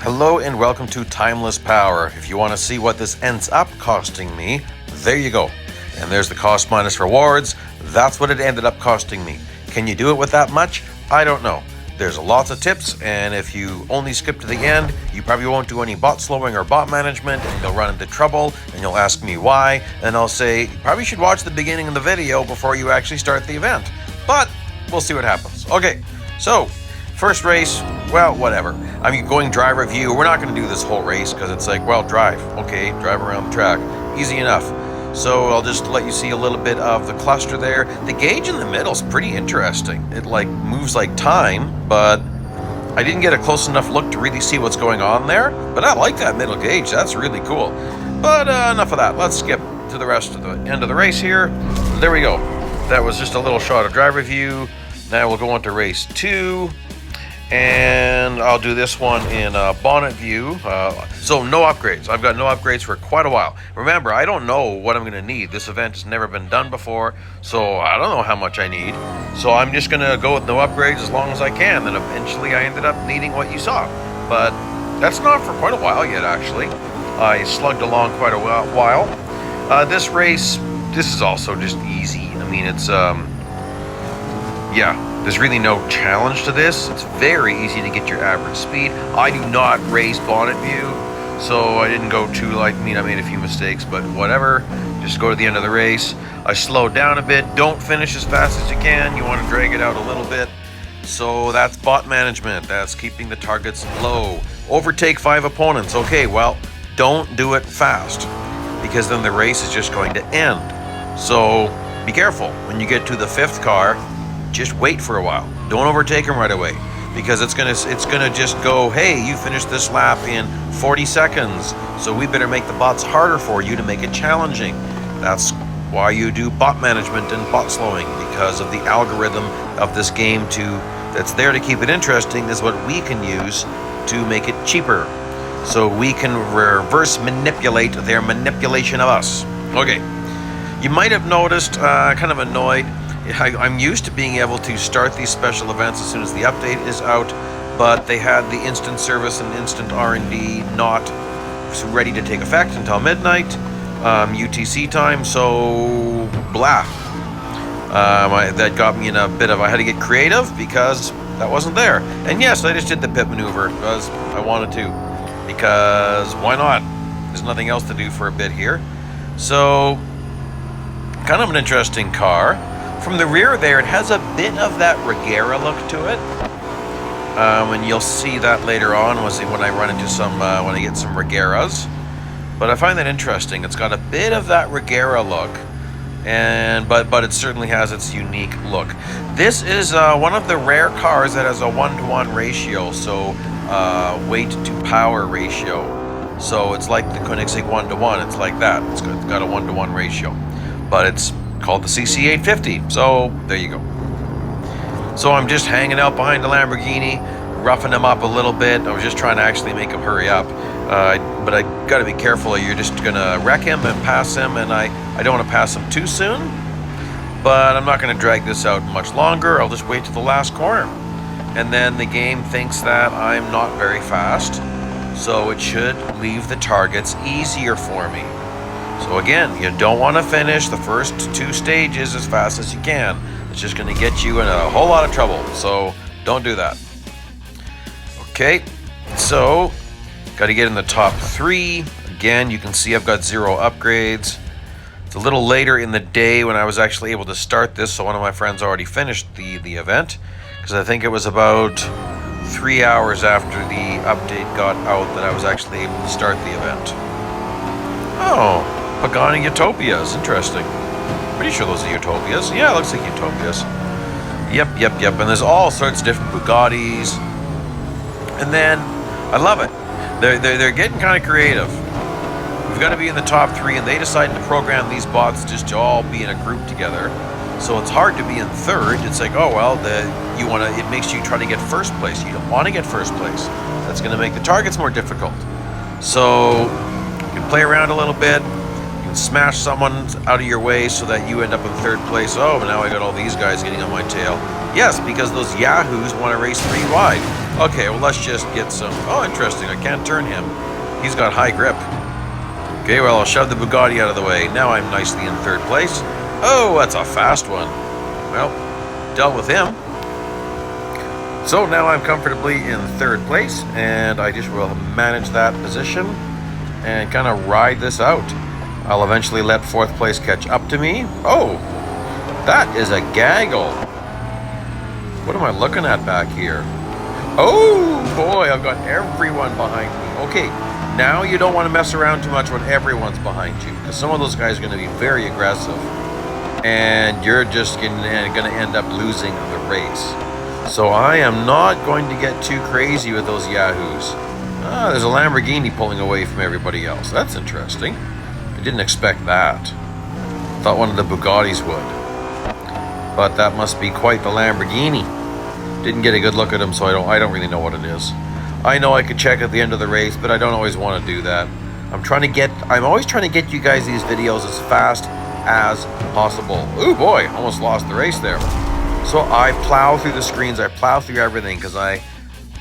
Hello and welcome to Timeless Power. If you want to see what this ends up costing me, there you go. And there's the cost minus rewards. That's what it ended up costing me. Can you do it with that much? I don't know. There's lots of tips, and if you only skip to the end, you probably won't do any bot slowing or bot management, and you'll run into trouble, and you'll ask me why, and I'll say, you probably should watch the beginning of the video before you actually start the event. But we'll see what happens. Okay, so first race, well, whatever. I'm going driver view. We're not going to do this whole race because it's like, well, drive. Okay, drive around the track. Easy enough. So I'll just let you see a little bit of the cluster there. The gauge in the middle is pretty interesting. It like moves like time, but I didn't get a close enough look to really see what's going on there. But I like that middle gauge. That's really cool. But enough of that. Let's skip to the rest of the end of the race here. There we go. That was just a little shot of driver view. Now we'll go on to race 2. And I'll do this one in bonnet view. So no upgrades. I've got no upgrades for quite a while. Remember, I don't know what I'm going to need. This event has never been done before, so I don't know how much I need. So I'm just going to go with no upgrades as long as I can. Then eventually I ended up needing what you saw. But that's not for quite a while yet, actually. I slugged along quite a while. This race, this is also just easy. I mean, it's, yeah. There's really no challenge to this. It's very easy to get your average speed. I do not race bonnet view, so I didn't go too I made a few mistakes, but whatever. Just go to the end of the race. I slowed down a bit. Don't finish as fast as you can. You want to drag it out a little bit. So that's bot management. That's keeping the targets low. Overtake 5 opponents. Okay, well, don't do it fast because then the race is just going to end. So be careful. When you get to the 5th car, just wait for a while. Don't overtake them right away because it's gonna just go, hey, you finished this lap in 40 seconds, so we better make the bots harder for you to make it challenging. That's why you do bot management and bot slowing, because of the algorithm of this game that's there to keep it interesting is what we can use to make it cheaper. So we can reverse manipulate their manipulation of us. Okay, you might have noticed, kind of annoyed, I'm used to being able to start these special events as soon as the update is out, but they had the instant service and instant R&D not ready to take effect until midnight, UTC time, so blah. That got me in a bit of, I had to get creative because that wasn't there. And yes, I just did the pit maneuver because I wanted to, because why not? There's nothing else to do for a bit here. So, kind of an interesting car. From the rear there, it has a bit of that Regera look to it. And you'll see that later on when I run into some, when I get some Regeras. But I find that interesting. It's got a bit of that Regera look. But it certainly has its unique look. This is one of the rare cars that has a 1-to-1 ratio. So, weight to power ratio. So it's like the Koenigsegg 1-to-1. It's like that. It's got a 1-to-1 ratio. But it's called the CC850. So there you go. So I'm just hanging out behind the Lamborghini, roughing him up a little bit. I was just trying to actually make him hurry up. But I got to be careful. You're just going to wreck him and pass him, and I don't want to pass him too soon. But I'm not going to drag this out much longer. I'll just wait to the last corner. And then the game thinks that I'm not very fast, so it should leave the targets easier for me. So again, you don't want to finish the first 2 stages as fast as you can. It's just going to get you in a whole lot of trouble. So don't do that. Okay, so got to get in the top 3. Again, you can see I've got 0 upgrades. It's a little later in the day when I was actually able to start this. So one of my friends already finished the event, because I think it was about 3 hours after the update got out that I was actually able to start the event. Oh. Pagani Utopias, interesting. Pretty sure those are Utopias. Yeah, it looks like Utopias. Yep. And there's all sorts of different Bugattis. And then, I love it. They're getting kind of creative. We've got to be in the top 3, and they decided to program these bots just to all be in a group together. So it's hard to be in 3rd. It's like, oh well, it makes you try to get 1st place. You don't want to get 1st place. That's going to make the targets more difficult. So you can play around a little bit. Smash someone out of your way so that you end up in 3rd place. Oh, but now I got all these guys getting on my tail. Yes, because those yahoos want to race 3 wide. Okay, well, let's just get some... Oh, interesting. I can't turn him. He's got high grip. Okay, well, I'll shove the Bugatti out of the way. Now I'm nicely in third place. Oh, that's a fast one. Well, dealt with him. So now I'm comfortably in third place, and I just will manage that position and kind of ride this out. I'll eventually let fourth place catch up to me. Oh, that is a gaggle. What am I looking at back here? Oh boy, I've got everyone behind me. Okay, now you don't want to mess around too much when everyone's behind you, because some of those guys are going to be very aggressive, and you're just going to end up losing the race. So I am not going to get too crazy with those yahoos. Ah, there's a Lamborghini pulling away from everybody else. That's interesting. I didn't expect that. Thought one of the Bugattis would. But that must be quite the Lamborghini. Didn't get a good look at him, so I don't really know what it is. I know I could check at the end of the race, but I don't always want to do that. I'm always trying to get you guys these videos as fast as possible. Ooh boy, almost lost the race there. So I plow through the screens, I plow through everything, because I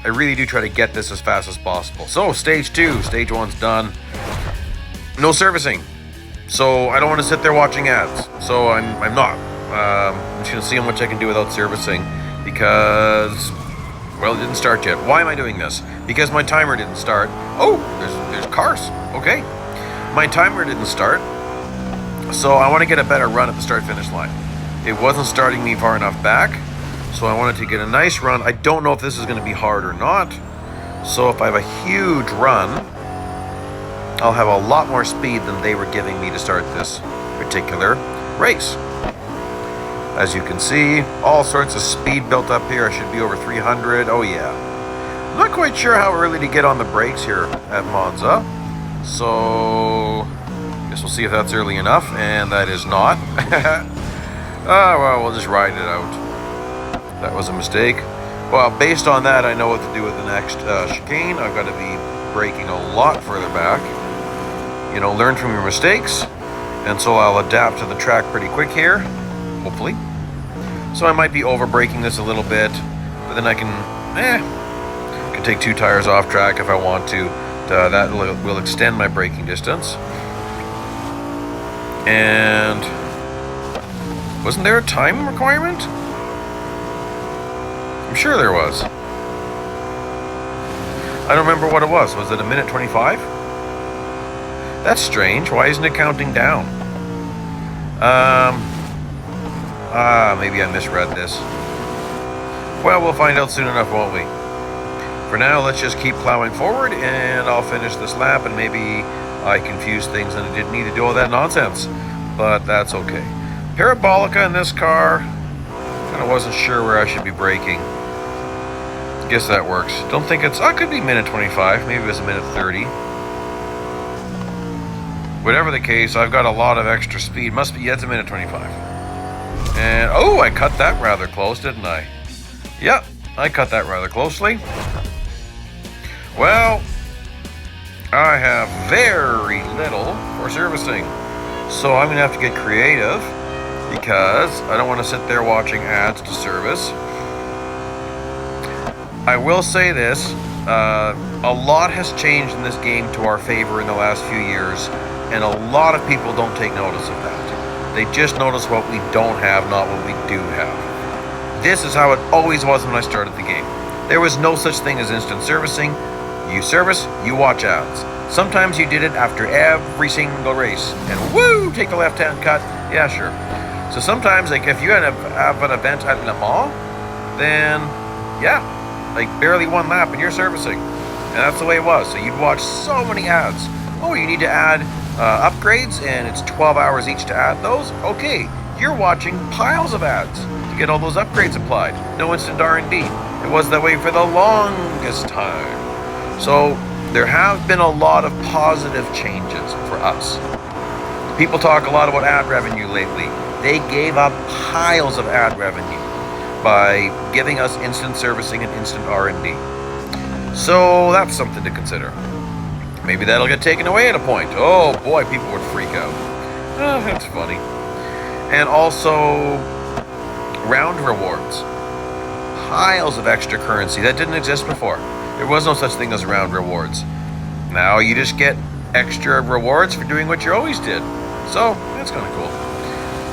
really do try to get this as fast as possible. So stage 2, stage 1's done. No servicing. So I don't want to sit there watching ads. So I'm not. I'm just going to see how much I can do without servicing. Because, well, it didn't start yet. Why am I doing this? Because my timer didn't start. Oh, there's cars. Okay. My timer didn't start. So I want to get a better run at the start-finish line. It wasn't starting me far enough back. So I wanted to get a nice run. I don't know if this is going to be hard or not. So if I have a huge run, I'll have a lot more speed than they were giving me to start this particular race. As you can see, all sorts of speed built up here. I should be over 300. Oh yeah. I'm not quite sure how early to get on the brakes here at Monza. So, guess we'll see if that's early enough. And that is not. Well, we'll just ride it out. That was a mistake. Well, based on that, I know what to do with the next chicane. I've got to be braking a lot further back. You know, learn from your mistakes. And so I'll adapt to the track pretty quick here. Hopefully. So I might be over braking this a little bit, but then I can take 2 tires off track if I want to. That will extend my braking distance. And wasn't there a time requirement? I'm sure there was. I don't remember what it was. Was it a minute 25? That's strange. Why isn't it counting down? Maybe I misread this. Well, we'll find out soon enough, won't we? For now, let's just keep plowing forward, and I'll finish this lap, and maybe I confused things and I didn't need to do all that nonsense. But that's okay. Parabolica in this car. Kind of wasn't sure where I should be braking. Guess that works. Don't think it's... Oh, it could be minute 25. Maybe it was a minute 30. Whatever the case, I've got a lot of extra speed. Must be... Yeah, it's a minute 25. And, oh, I cut that rather close, didn't I? Yep, I cut that rather closely. Well, I have very little for servicing. So I'm going to have to get creative because I don't want to sit there watching ads to service. I will say this, a lot has changed in this game to our favor in the last few years, and a lot of people don't take notice of that. They just notice what we don't have, not what we do have. This is how it always was when I started the game. There was no such thing as instant servicing. You service, you watch ads. Sometimes you did it after every single race. And woo, take the left-hand cut. Yeah, sure. So sometimes, like if you have an event at Le Mans, then yeah, like barely 1 lap and you're servicing. And that's the way it was. So you'd watch so many ads. Oh, you need to add upgrades, and it's 12 hours each to add those. Okay, you're watching piles of ads to get all those upgrades applied. No instant R&D. It was that way for the longest time. So there have been a lot of positive changes for us. People talk a lot about ad revenue lately. They gave up piles of ad revenue by giving us instant servicing and instant R&D. So that's something to consider. Maybe that'll get taken away at a point. Oh boy, people would freak out. Oh, that's funny. And also, round rewards. piles of extra currency that didn't exist before. There was no such thing as round rewards. Now you just get extra rewards for doing what you always did. So, that's kind of cool.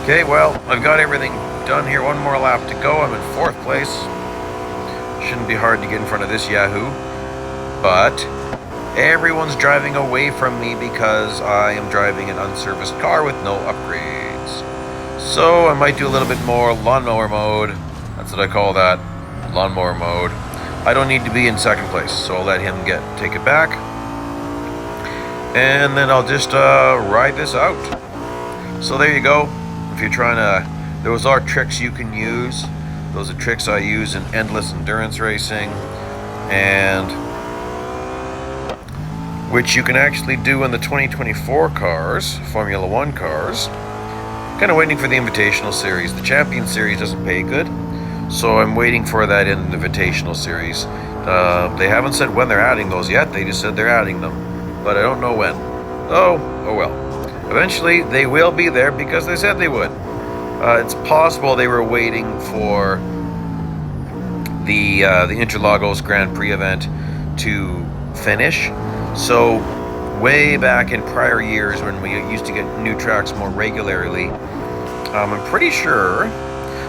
Okay, well, I've got everything done here. One more lap to go. I'm in 4th place. Shouldn't be hard to get in front of this Yahoo. But everyone's driving away from me because I am driving an unserviced car with no upgrades. So I might do a little bit more lawnmower mode. That's what I call that, lawnmower mode. I don't need to be in 2nd place, so I'll let him take it back. And then I'll just ride this out. So there you go. If you're trying to, those are tricks you can use. Those are tricks I use in endless endurance racing, and which you can actually do in the 2024 cars, Formula 1 cars. Kind of waiting for the Invitational Series. The Champion Series doesn't pay good, so I'm waiting for that in the Invitational Series. They haven't said when they're adding those yet. They just said they're adding them, but I don't know when. Oh well. Eventually, they will be there because they said they would. It's possible they were waiting for the Interlagos Grand Prix event to finish. So, way back in prior years when we used to get new tracks more regularly, I'm pretty sure.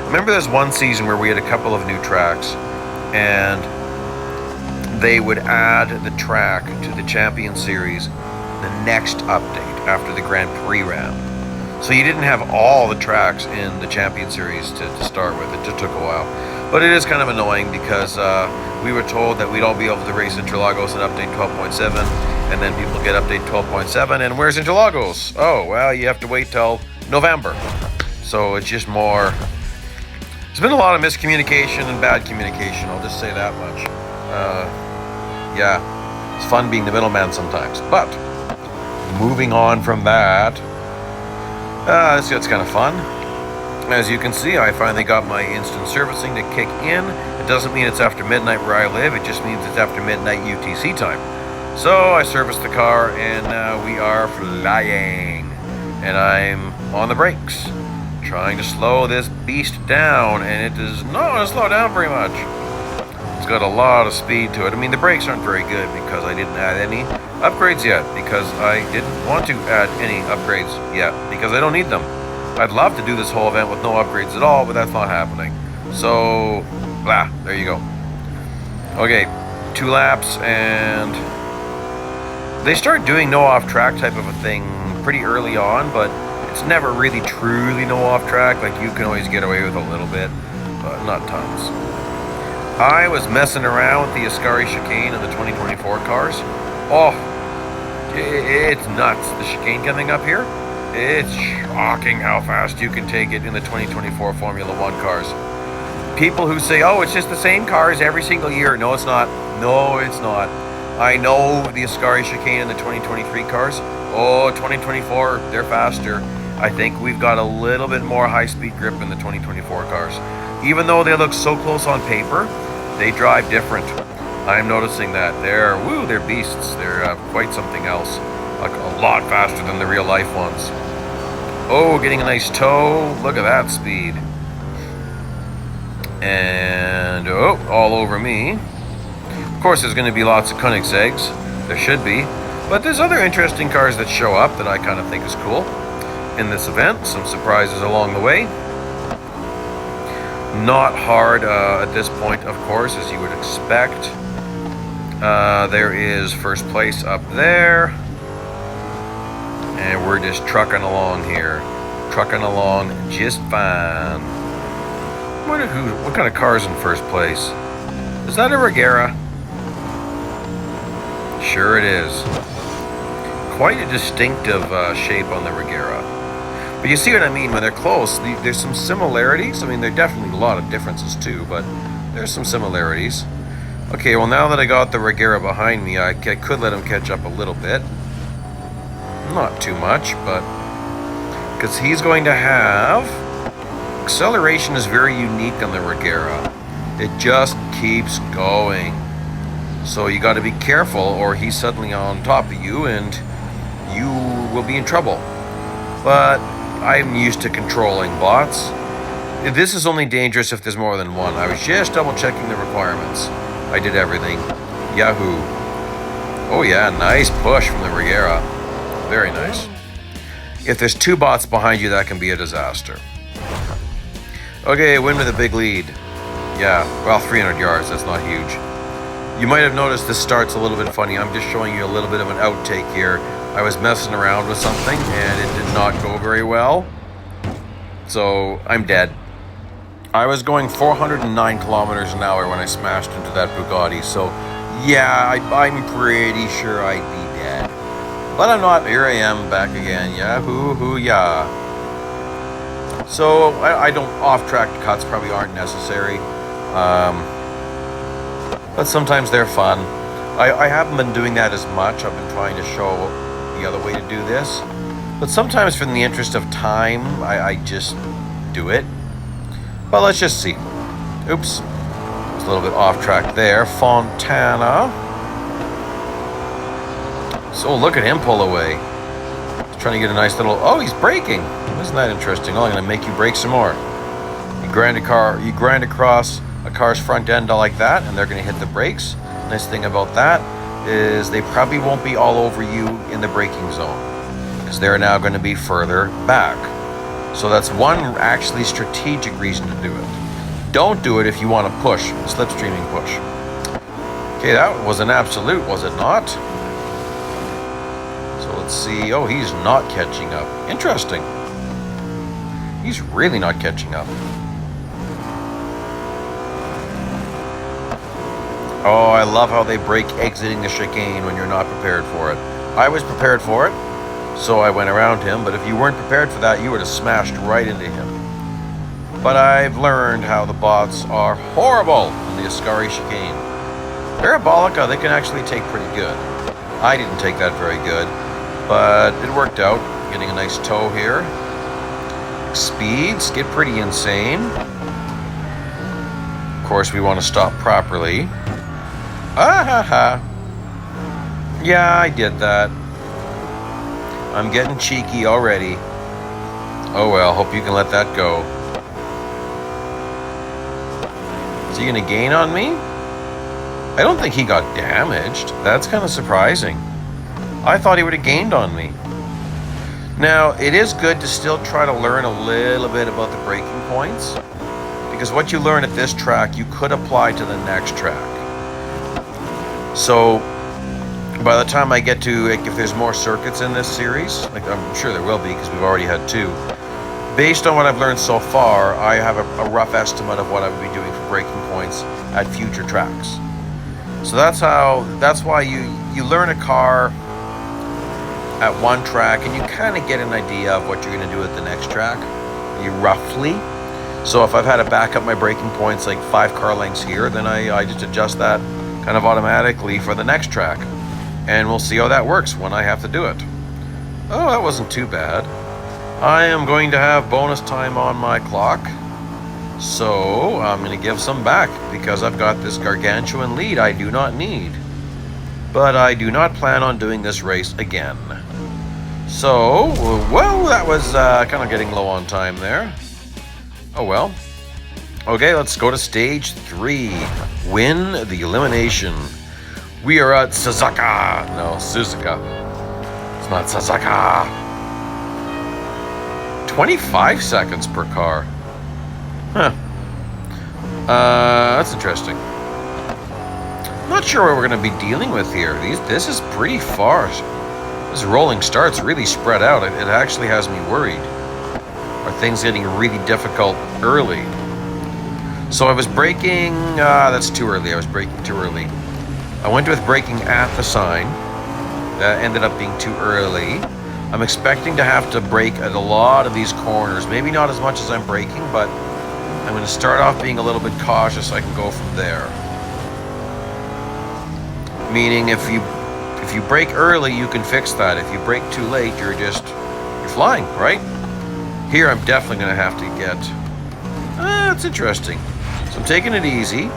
Remember, there's one season where we had a couple of new tracks, and they would add the track to the Champion Series the next update after the Grand Prix round. So you didn't have all the tracks in the Champion Series to start with. It just took a while. But it is kind of annoying because we were told that we'd all be able to race Interlagos in update 12.7, and then people get update 12.7, and where's Interlagos? Oh, well, you have to wait till November. So it's just more... There's been a lot of miscommunication and bad communication, I'll just say that much. Yeah, it's fun being the middleman sometimes. But, moving on from that... It's kind of fun. As you can see, I finally got my instant servicing to kick in. It doesn't mean it's after midnight where I live, it just means it's after midnight UTC time. So I serviced the car, and now we are flying. And I'm on the brakes, trying to slow this beast down, and it does not slow down very much. It's got a lot of speed to it. I mean, the brakes aren't very good because I didn't add any upgrades yet, because I didn't want to add any upgrades yet, because I don't need them. I'd love to do this whole event with no upgrades at all, but that's not happening. So, blah, there you go. Okay, 2 laps, and they start doing no off-track type of a thing pretty early on, but it's never really truly no off-track. Like, you can always get away with a little bit, but not tons. I was messing around with the Ascari chicane in the 2024 cars. Oh, it's nuts. The chicane coming up here, it's shocking how fast you can take it in the 2024 Formula 1 cars. People who say, oh, it's just the same cars every single year. No, it's not. No, it's not. I know the Ascari chicane in the 2023 cars. Oh, 2024, they're faster. I think we've got a little bit more high-speed grip in the 2024 cars. Even though they look so close on paper, they drive different. I'm noticing that. They're beasts. They're quite something else. Like a lot faster than the real-life ones. Oh, getting a nice toe. Look at that speed. And, oh, all over me. Of course, there's going to be lots of Koenigseggs. There should be. But there's other interesting cars that show up that I kind of think is cool in this event. Some surprises along the way. Not hard at this point, of course, as you would expect. There is first place up there. And we're just trucking along here. Trucking along just fine. I wonder what kind of car's in first place. Is that a Regera? Sure it is. Quite a distinctive shape on the Regera. But you see what I mean, when they're close, there's some similarities. I mean, there are definitely a lot of differences too, but there's some similarities. Okay, well, now that I got the Regera behind me, I could let him catch up a little bit. Not too much, but... because he's going to have... acceleration is very unique on the Regera. It just keeps going. So you got to be careful, or he's suddenly on top of you, and you will be in trouble. But I'm used to controlling bots. This is only dangerous if there's more than one. I was just double checking the requirements. I did everything. Yahoo. Oh yeah, nice push from the Riera. Very nice. If there's two bots behind you, that can be a disaster. Okay, win with a big lead. Yeah, well, 300 yards, that's not huge. You might have noticed this start's a little bit funny. I'm just showing you a little bit of an outtake here. I was messing around with something and it did not go very well. So, I'm dead. I was going 409 kilometers an hour when I smashed into that Bugatti, so yeah, I'm pretty sure I'd be dead. But I'm not. Here I am, back again. Yahoo, yeah. So, I don't... Off-track cuts probably aren't necessary. But sometimes they're fun. I haven't been doing that as much. I've been trying to show the other way to do this. But sometimes, in the interest of time, I just do it. But let's just see. Oops. It's a little bit off track there. Fontana. So look at him pull away. He's trying to get a nice little... Oh, he's braking. Isn't that interesting? Oh, I'm going to make you brake some more. You grind across a car's front end like that, and they're going to hit the brakes. Nice thing about that is they probably won't be all over you in the braking zone, because they're now going to be further back. So that's one actually strategic reason to do it. Don't do it if you want to push, slipstreaming push. Okay, that was an absolute, was it not? So let's see. Oh, he's not catching up. Interesting. He's really not catching up. Oh, I love how they brake exiting the chicane when you're not prepared for it. I was prepared for it, so I went around him, but if you weren't prepared for that, you would have smashed right into him. But I've learned how the bots are horrible in the Ascari chicane. Parabolica, they can actually take pretty good. I didn't take that very good, but it worked out. Getting a nice toe here. Speeds get pretty insane. Of course, we want to stop properly. Ah ha ha. Yeah, I did that. I'm getting cheeky already. Oh well, hope you can let that go. Is he gonna gain on me? I don't think he got damaged. That's kind of surprising. I thought he would have gained on me. Now, it is good to still try to learn a little bit about the braking points, because what you learn at this track, you could apply to the next track. So, by the time I get to, if there's more circuits in this series, like I'm sure there will be because we've already had 2, based on what I've learned so far, I have a rough estimate of what I would be doing for braking points at future tracks. So that's why you learn a car at one track and you kind of get an idea of what you're going to do at the next track, roughly. So if I've had to back up my braking points like 5 car lengths here, then I just adjust that kind of automatically for the next track. And we'll see how that works when I have to do it. Oh, that wasn't too bad. I am going to have bonus time on my clock, so I'm going to give some back because I've got this gargantuan lead I do not need. But I do not plan on doing this race again. So, well, that was kind of getting low on time there. Oh well. Okay, let's go to stage 3. Win the elimination. We are at Suzuka. No, Suzuka. It's not Suzuka. 25 seconds per car. Huh. That's interesting. Not sure what we're going to be dealing with here. This is pretty far. This rolling start's really spread out. It actually has me worried. Are things getting really difficult early? So I was braking... that's too early. I was braking too early. I went with braking at the sign. That ended up being too early. I'm expecting to have to brake at a lot of these corners. Maybe not as much as I'm braking, but I'm going to start off being a little bit cautious so I can go from there. Meaning if you brake early, you can fix that. If you brake too late, you're flying, right? Here I'm definitely going to have to get... it's interesting. So I'm taking it easy.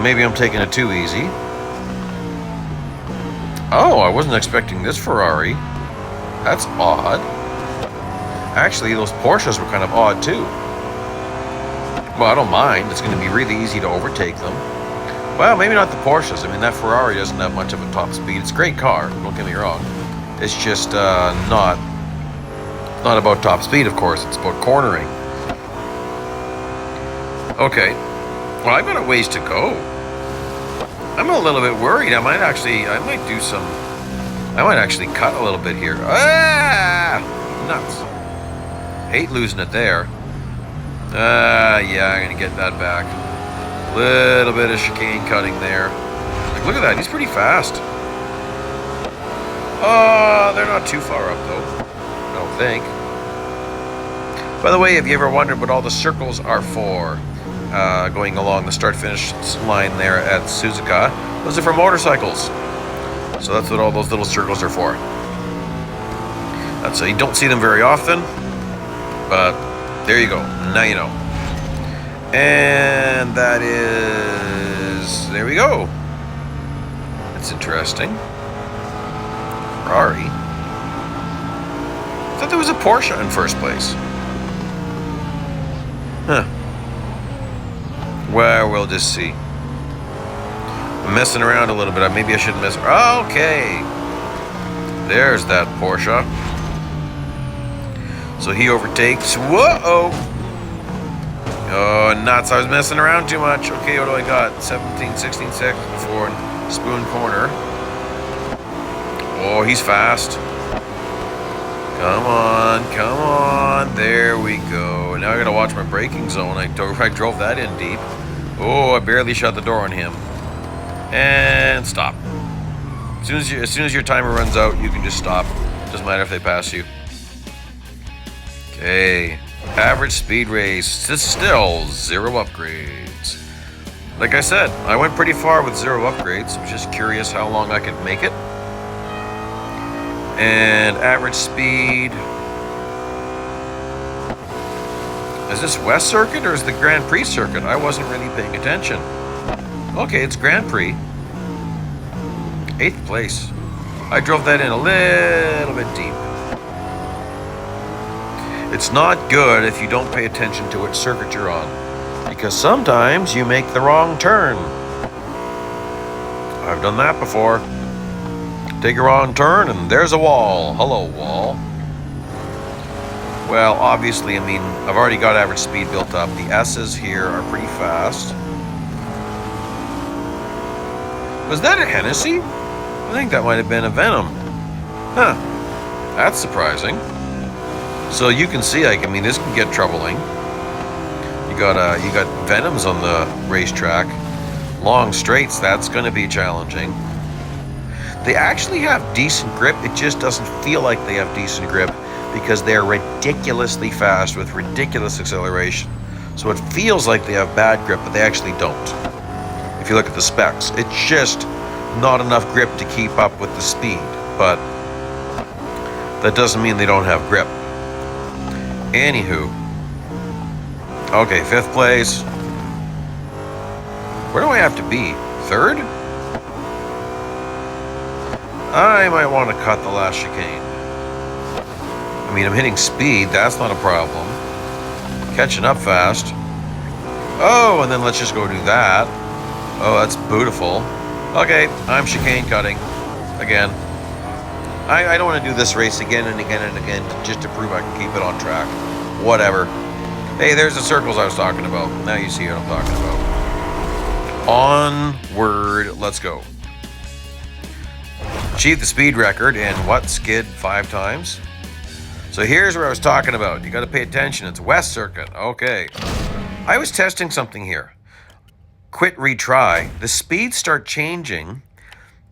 Maybe I'm taking it too easy. Oh, I wasn't expecting this Ferrari. That's odd. Actually, those Porsches were kind of odd too. Well, I don't mind. It's going to be really easy to overtake them. Well, maybe not the Porsches. I mean, that Ferrari doesn't have much of a top speed. It's a great car, don't get me wrong. It's just not about top speed, of course. It's about cornering. Okay. Well, I've got a ways to go. I'm a little bit worried. I might actually cut a little bit here. Ah! Nuts. Hate losing it there. Yeah, I'm going to get that back. Little bit of chicane cutting there. Like, look at that. He's pretty fast. Oh, they're not too far up, though. I don't think. By the way, have you ever wondered what all the circles are for? Going along the start-finish line there at Suzuka. Those are for motorcycles. So that's what all those little circles are for. So you don't see them very often, but there you go. Now you know. And that is... there we go. That's interesting. Ferrari. I thought there was a Porsche in first place. Huh. Well, we'll just see. I'm messing around a little bit. Maybe I shouldn't mess around. Okay. There's that Porsche. So he overtakes. Whoa! Oh, nuts. I was messing around too much. Okay, what do I got? 17, 16 seconds before Spoon Corner. Oh, he's fast. Come on, come on. There we go. Now I gotta watch my braking zone. I drove that in deep. Oh, I barely shut the door on him. And stop. As soon as your timer runs out, you can just stop. Doesn't matter if they pass you. Okay. Average speed race. It's still 0 upgrades. Like I said, I went pretty far with 0 upgrades. I was just curious how long I could make it. And average speed. Is this West Circuit or is the Grand Prix circuit? I wasn't really paying attention. Okay, it's Grand Prix. 8th place. I drove that in a little bit deep. It's not good if you don't pay attention to which circuit you're on, because sometimes you make the wrong turn. I've done that before. Take a wrong turn and there's a wall. Hello, wall. Well, obviously, I mean, I've already got average speed built up. The S's here are pretty fast. Was that a Hennessy? I think that might have been a Venom. Huh. That's surprising. So you can see, like, I mean, this can get troubling. You got Venoms on the racetrack. Long straights, that's going to be challenging. They actually have decent grip. It just doesn't feel like they have decent grip because they're ridiculously fast with ridiculous acceleration. So it feels like they have bad grip, but they actually don't. If you look at the specs, it's just not enough grip to keep up with the speed, but that doesn't mean they don't have grip. Anywho. Okay, 5th place. Where do I have to be? 3rd? I might want to cut the last chicane. I mean, I'm hitting speed. That's not a problem. Catching up fast. Oh, and then let's just go do that. Oh, that's beautiful. Okay, I'm chicane cutting. Again. I don't want to do this race again and again and again just to prove I can keep it on track. Whatever. Hey, there's the circles I was talking about. Now you see what I'm talking about. Onward. Let's go. Achieved the speed record in what? Skid 5 times? So here's where I was talking about. You got to pay attention. It's West Circuit. Okay. I was testing something here. Quit, retry. The speeds start changing,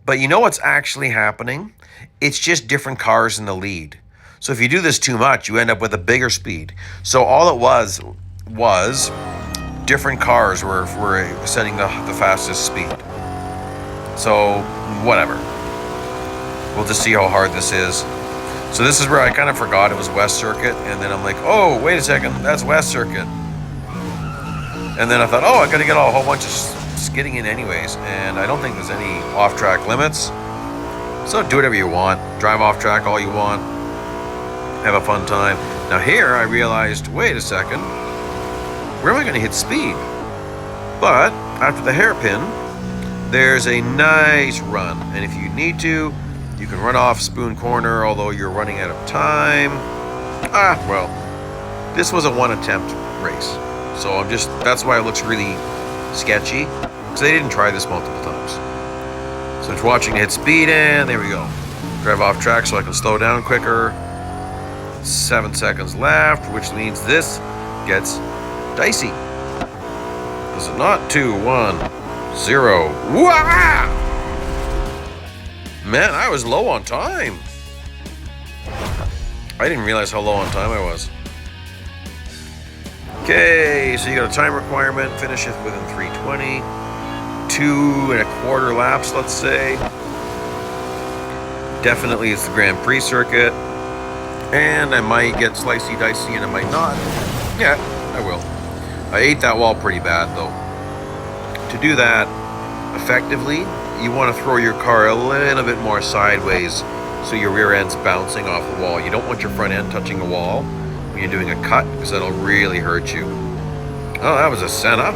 but you know what's actually happening? It's just different cars in the lead. So if you do this too much, you end up with a bigger speed. So all it was different cars were setting the fastest speed. So whatever. We'll just see how hard this is. So this is where I kind of forgot it was West Circuit, and then I'm like, oh, wait a second, that's West Circuit. And then I thought, oh, I got to get a whole bunch of skidding in anyways, and I don't think there's any off-track limits. So do whatever you want. Drive off-track all you want. Have a fun time. Now here I realized, wait a second, where am I going to hit speed? But after the hairpin, there's a nice run, and if you need to, you can run off Spoon Corner, although you're running out of time. Well, this was a one attempt race, so that's why it looks really sketchy, because they didn't try this multiple times. So it's watching hit speed, and there we go. Drive off track so I can slow down quicker. 7 seconds left, which means this gets dicey. Is it not? 2, 1, 0. Wah! Man, I was low on time. I didn't realize how low on time I was. Okay, so you got a time requirement. Finish it within 3:20. 2 1/4 laps, let's say. Definitely it's the Grand Prix circuit. And I might get slicey dicey and I might not. Yeah, I will. I ate that wall pretty bad though. To do that effectively, you want to throw your car a little bit more sideways so your rear end's bouncing off the wall. You don't want your front end touching the wall when you're doing a cut, because that'll really hurt you. Oh, that was a Senna.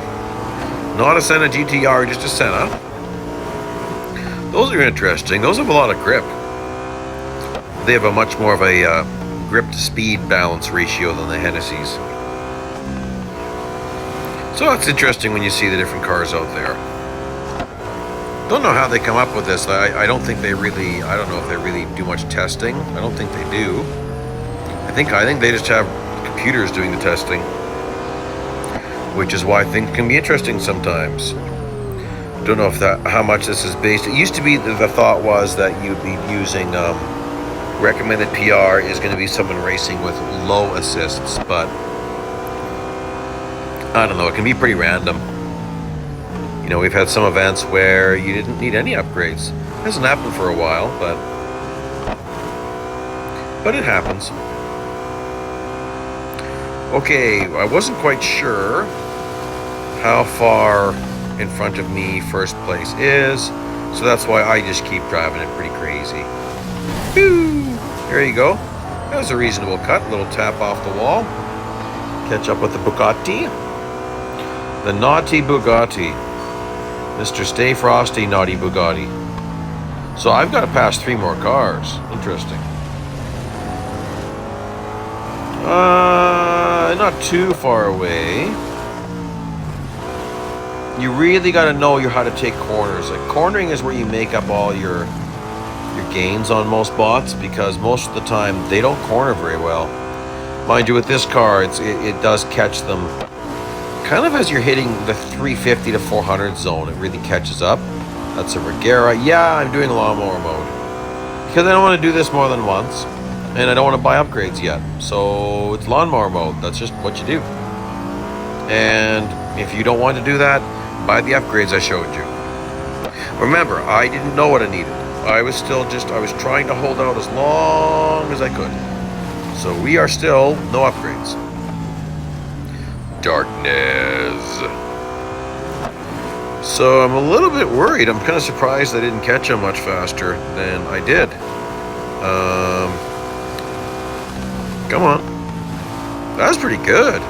Not a Senna GTR, just a Senna. Those are interesting. Those have a lot of grip. They have a much more of a grip to speed balance ratio than the Hennessy's. So it's interesting when you see the different cars out there. Don't know how they come up with this. I don't think they really, I don't know if they really do much testing. I don't think they do. I think they just have computers doing the testing, which is why things can be interesting sometimes. Don't know if how much this is based. It used to be the thought was that you'd be using recommended PR is going to be someone racing with low assists, but I don't know. It can be pretty random. You know, we've had some events where you didn't need any upgrades. It hasn't happened for a while, but it happens. Okay, I wasn't quite sure how far in front of me first place is, so that's why I just keep driving it pretty crazy. Woo! There you go. That was a reasonable cut. A little tap off the wall. Catch up with the Bugatti. The naughty Bugatti. Mr. Stay Frosty, naughty Bugatti. So I've got to pass 3 more cars. Interesting. Not too far away. You really got to know how to take corners. Like, cornering is where you make up all your gains on most bots, because most of the time they don't corner very well. Mind you, with this car, it does catch them kind of as you're hitting the 350 to 400 zone. It really catches up. That's a Regera. Yeah, I'm doing lawnmower mode because I don't want to do this more than once, and I don't want to buy upgrades yet. So it's lawnmower mode. That's just what you do. And if you don't want to do that, buy the upgrades I showed you. Remember, I didn't know what I needed. I was trying to hold out as long as I could. So we are still no upgrades. Darkness. So I'm a little bit worried. I'm kind of surprised I didn't catch him much faster than I did. Come on. That was pretty good.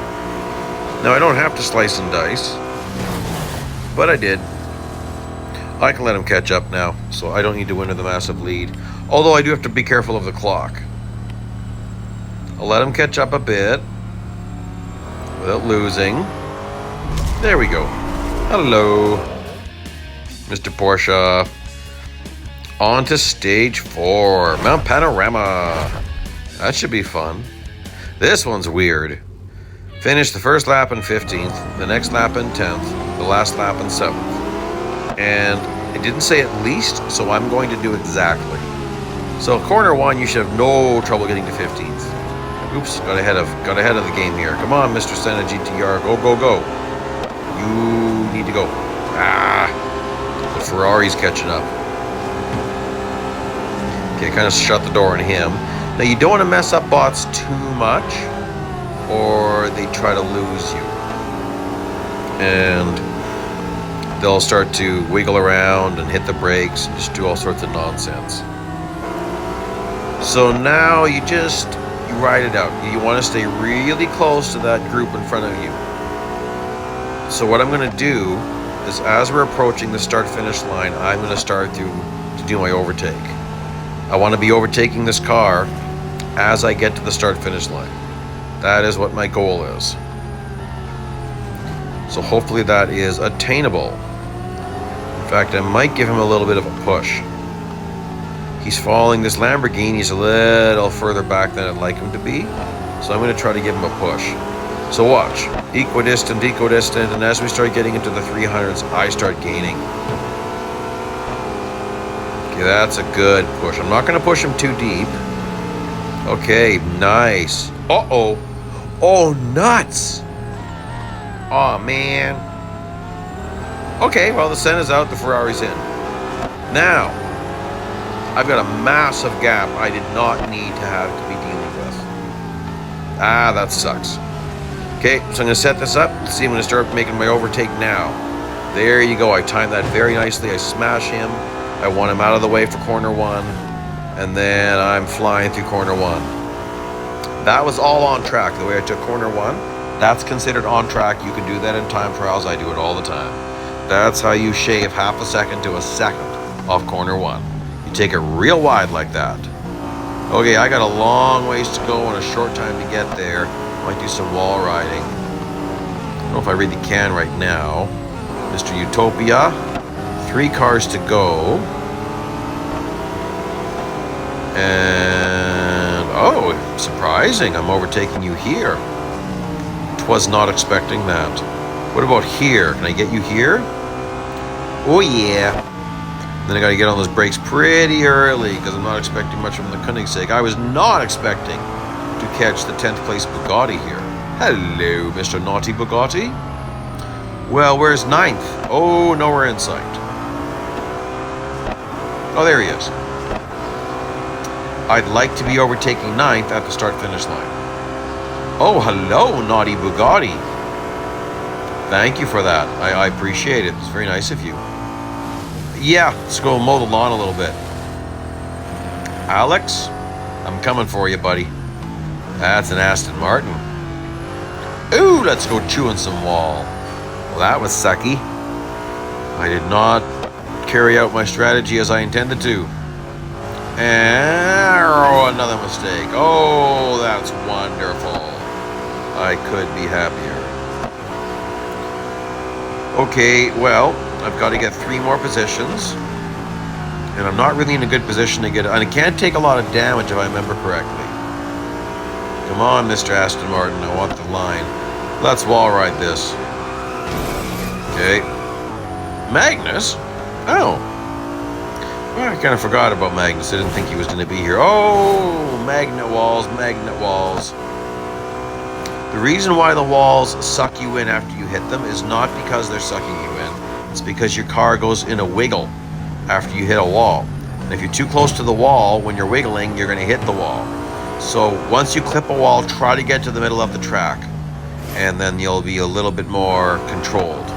Now I don't have to slice and dice, but I did. I can let him catch up now, so I don't need to win with a massive lead. Although I do have to be careful of the clock. I'll let him catch up a bit without losing. There we go. Hello, Mr. Porsche. On to stage 4, Mount Panorama. That should be fun. This one's weird. Finish the first lap in 15th, the next lap in 10th, the last lap in 7th. And it didn't say at least, so I'm going to do exactly. So corner 1, you should have no trouble getting to 15th. Oops, got ahead of the game here. Come on, Mr. Senna GTR, go, go, go. You need to go. The Ferrari's catching up. Okay, kind of shut the door on him. Now you don't want to mess up bots too much, or they try to lose you. And they'll start to wiggle around and hit the brakes and just do all sorts of nonsense. So now you just you ride it out. You want to stay really close to that group in front of you. So what I'm going to do is, as we're approaching the start-finish line, I'm going to start to do my overtake. I want to be overtaking this car as I get to the start-finish line. That is what my goal is. So hopefully that is attainable. In fact, I might give him a little bit of a push. He's following this Lamborghini's a little further back than I'd like him to be. So I'm going to try to give him a push. So watch. Equidistant, and as we start getting into the 300s, I start gaining. Okay, that's a good push. I'm not going to push him too deep. Okay, nice. Uh-oh. Oh, nuts. Oh, man. Okay, well, the Senna's out, the Ferrari's in. Now, I've got a massive gap I did not need to have to be dealing with. Ah, that sucks. Okay, so I'm going to set this up. See, I'm going to start making my overtake now. There you go. I timed that very nicely. I smash him. I want him out of the way for corner one. And then I'm flying through corner one. That was all on track, the way I took corner one. That's considered on track. You can do that in time trials. I do it all the time. That's how you shave half a second to a second off corner one. You take it real wide like that. Okay, I got a long ways to go and a short time to get there. Might do some wall riding. I don't know if I really can right now. Mr. Utopia. 3 cars to go. And, oh, surprising. I'm overtaking you here. Was not expecting that. What about here? Can I get you here? Oh, yeah. Then I got to get on those brakes pretty early because I'm not expecting much from the Koenigsegg. I was not expecting to catch the 10th place Bugatti here. Hello, Mr. Naughty Bugatti. Well, where's 9th? Oh, nowhere in sight. Oh, there he is. I'd like to be overtaking 9th at the start-finish line. Oh, hello, Naughty Bugatti. Thank you for that. I appreciate it. It's very nice of you. Yeah, let's go mow the lawn a little bit. Alex, I'm coming for you, buddy. That's an Aston Martin. Ooh, let's go chewing some wall. Well, that was sucky. I did not carry out my strategy as I intended to. And oh, another mistake. Oh, that's wonderful. I could be happier. Okay, well, I've got to get 3 more positions. And I'm not really in a good position to get... And I can't take a lot of damage if I remember correctly. Come on, Mr. Aston Martin, I want the line. Let's wall ride this. Okay. Magnus? Oh. Well, I kind of forgot about Magnus. I didn't think he was going to be here. Oh, magnet walls, magnet walls. The reason why the walls suck you in after you hit them is not because they're sucking you in. It's because your car goes in a wiggle after you hit a wall. And if you're too close to the wall, when you're wiggling, you're going to hit the wall. So once you clip a wall, try to get to the middle of the track. And then you'll be a little bit more controlled.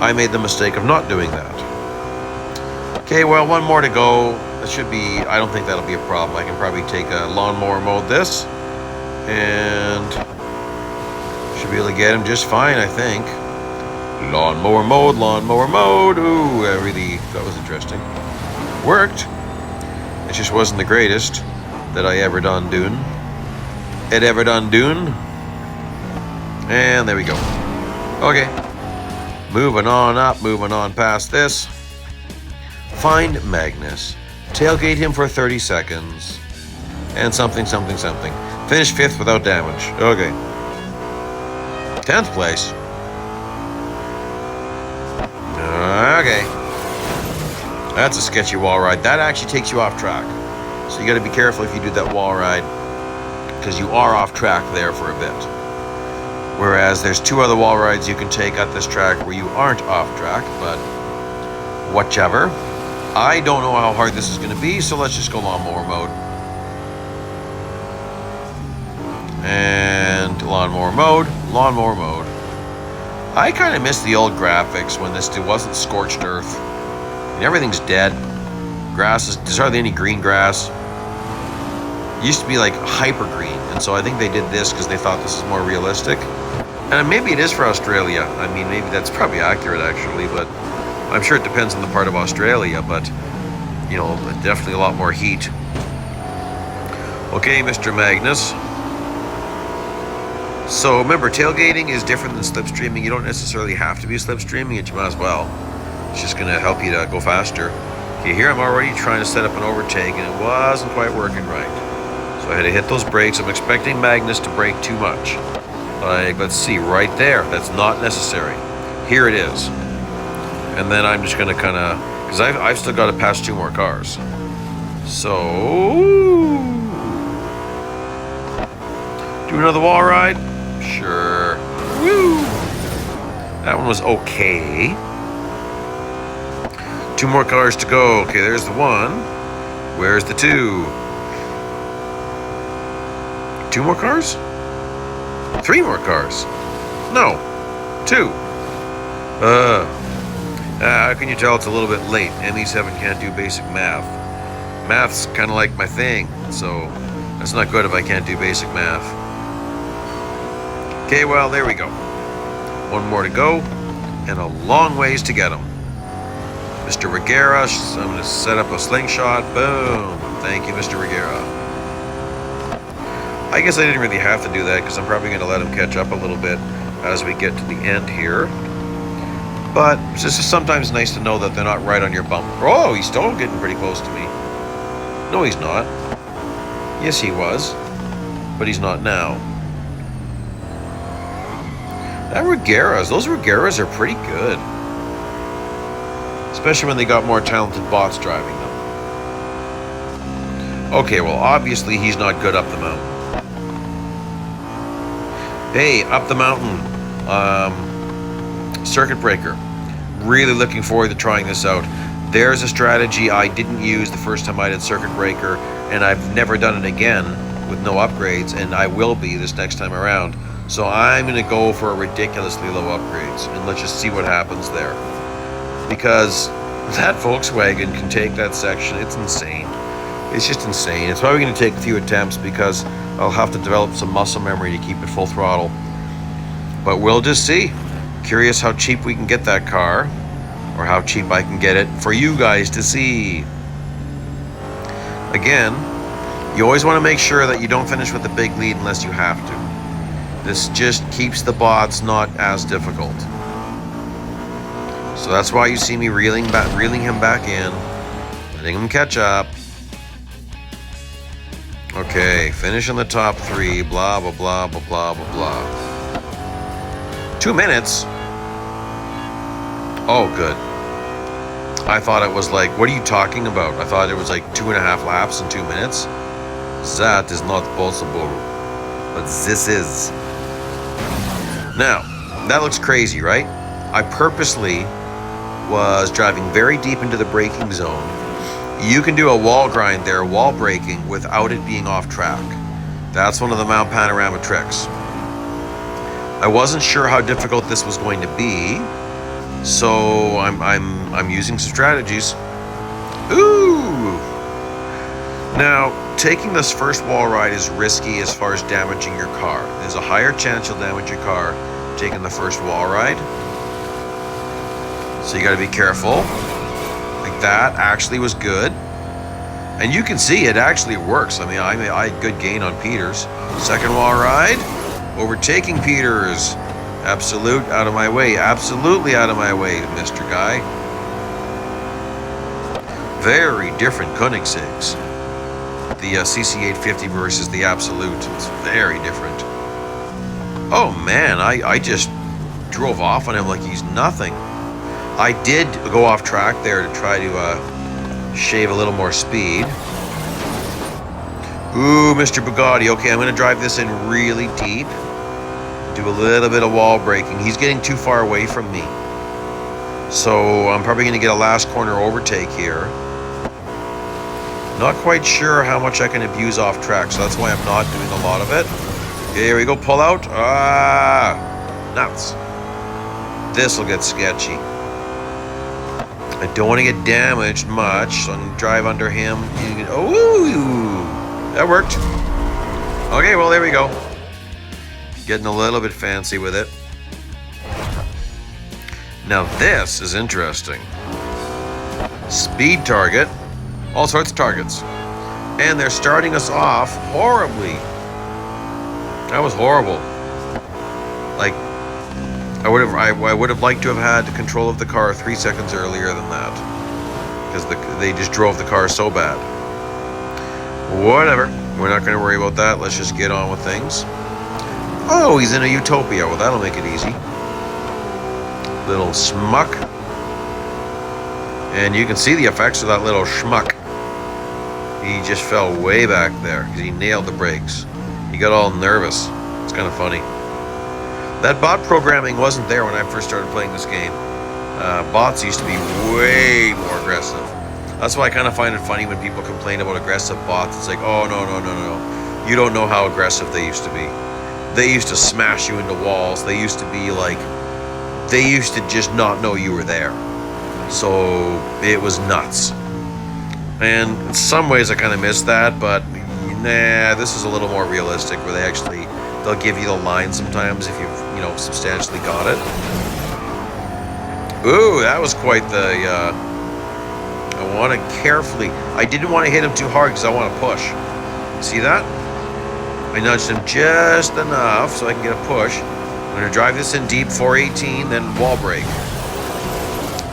I made the mistake of not doing that. Okay, well, 1 more to go. That should be, I don't think that'll be a problem. I can probably take a lawnmower mode this. And should be able to get him just fine, I think. Lawnmower mode, lawnmower mode. Ooh, that was interesting. Worked. It just wasn't the greatest that I ever done doing. And there we go. Okay. Moving on up, moving on past this. Find Magnus. Tailgate him for 30 seconds. And something. Finish 5th without damage. Okay. 10th place. Okay. That's a sketchy wall ride. That actually takes you off track. So you got to be careful if you do that wall ride, because you are off track there for a bit. Whereas there's 2 other wall rides you can take at this track where you aren't off track, but whichever. I don't know how hard this is going to be, so let's just go lawnmower mode. And lawnmower mode. I kind of miss the old graphics when this wasn't scorched earth. And everything's dead. There's hardly any green grass. used to be like hyper green, and so I think they did this because they thought this is more realistic. And maybe it is for Australia. I mean, maybe that's probably accurate actually, but I'm sure it depends on the part of Australia, but you know, definitely a lot more heat. Okay, Mr. Magnus. So remember, tailgating is different than slipstreaming. You don't necessarily have to be slipstreaming it, you might as well. It's just gonna help you to go faster. Okay, here I'm already trying to set up an overtake and it wasn't quite working right. So I had to hit those brakes. I'm expecting Magnus to brake too much. Like, let's see, right there. That's not necessary. Here it is. And then I'm just gonna kinda, because I've still got to pass 2 more cars. So, do another wall ride? Sure. Woo! That one was okay. 2 more cars to go. Okay, there's the 1. Where's the 2? 2 more cars? 3 more cars? No. 2. How can you tell it's a little bit late? ME7 can't do basic math. Math's kind of like my thing, so that's not good if I can't do basic math. Okay, well, there we go. 1 more to go, and a long ways to get him. Mr. Regera, I'm going to set up a slingshot. Boom. Thank you, Mr. Regera. I guess I didn't really have to do that because I'm probably going to let him catch up a little bit as we get to the end here. But it's just sometimes nice to know that they're not right on your bumper. Oh, he's still getting pretty close to me. No, he's not. Yes, he was. But he's not now. That Regeras, those Regeras are pretty good. Especially when they got more talented bots driving them. Okay, well, obviously he's not good up the mountain. Hey, up the mountain. Circuit breaker. Really looking forward to trying this out. There's a strategy I didn't use the first time I did circuit breaker, and I've never done it again with no upgrades, and I will be this next time around. So I'm going to go for a ridiculously low upgrades, and let's just see what happens there. Because that Volkswagen can take that section. It's insane. It's just insane. It's probably going to take a few attempts because I'll have to develop some muscle memory to keep it full throttle. But we'll just see. Curious how cheap we can get that car, or how cheap I can get it for you guys to see. Again, you always want to make sure that you don't finish with a big lead unless you have to. This just keeps the bots not as difficult. So that's why you see me reeling him back in, letting him catch up. Okay, finish in the top 3, blah, blah, blah, blah, blah, blah, blah. 2 minutes? Oh, good. I thought it was like, what are you talking about? I thought it was like 2.5 laps in 2 minutes. That is not possible. But this is. Now, that looks crazy, right? I purposely was driving very deep into the braking zone. You can do a wall grind there, wall braking, without it being off track. That's one of the Mount Panorama tricks. I wasn't sure how difficult this was going to be, so I'm using some strategies. Ooh! Now, taking this first wall ride is risky as far as damaging your car. There's a higher chance you'll damage your car taking the first wall ride. So you got to be careful. Like that actually was good. And you can see it actually works. I mean, I had good gain on Peters. Second wall ride, overtaking Peters. Absolute, out of my way. Absolutely out of my way, Mr. Guy. Very different Koenigsegg's. The CC850 versus the Absolute. It's very different. Oh man, I just drove off on him like he's nothing. I did go off track there to try to shave a little more speed. Ooh, Mr. Bugatti. Okay, I'm going to drive this in really deep. Do a little bit of wall braking. He's getting too far away from me. So I'm probably going to get a last corner overtake here. Not quite sure how much I can abuse off track, so that's why I'm not doing a lot of it. Okay, here we go, pull out. Ah, nuts. This will get sketchy. I don't want to get damaged much, so I'm going to drive under him. Oh, That worked. Okay, well, there we go. Getting a little bit fancy with it. Now this is interesting. Speed target. All sorts of targets. And they're starting us off horribly. That was horrible. Like, I would have liked to have had control of the car 3 seconds earlier than that. Because they just drove the car so bad. Whatever. We're not going to worry about that. Let's just get on with things. Oh, he's in a utopia. Well, that'll make it easy. Little schmuck. And you can see the effects of that little schmuck. He just fell way back there because he nailed the brakes. He got all nervous. It's kind of funny. That bot programming wasn't there when I first started playing this game. Bots used to be way more aggressive. That's why I kind of find it funny when people complain about aggressive bots. It's like, oh, no. You don't know how aggressive they used to be. They used to smash you into walls. They used to be like, they used to just not know you were there. So it was nuts. And in some ways I kind of miss that, but nah, this is a little more realistic where they'll give you the line sometimes if you've, substantially got it. Ooh, that was quite the, I want to carefully, I didn't want to hit him too hard because I want to push. See that? I nudged him just enough so I can get a push. I'm going to drive this in deep, 418, then wall brake.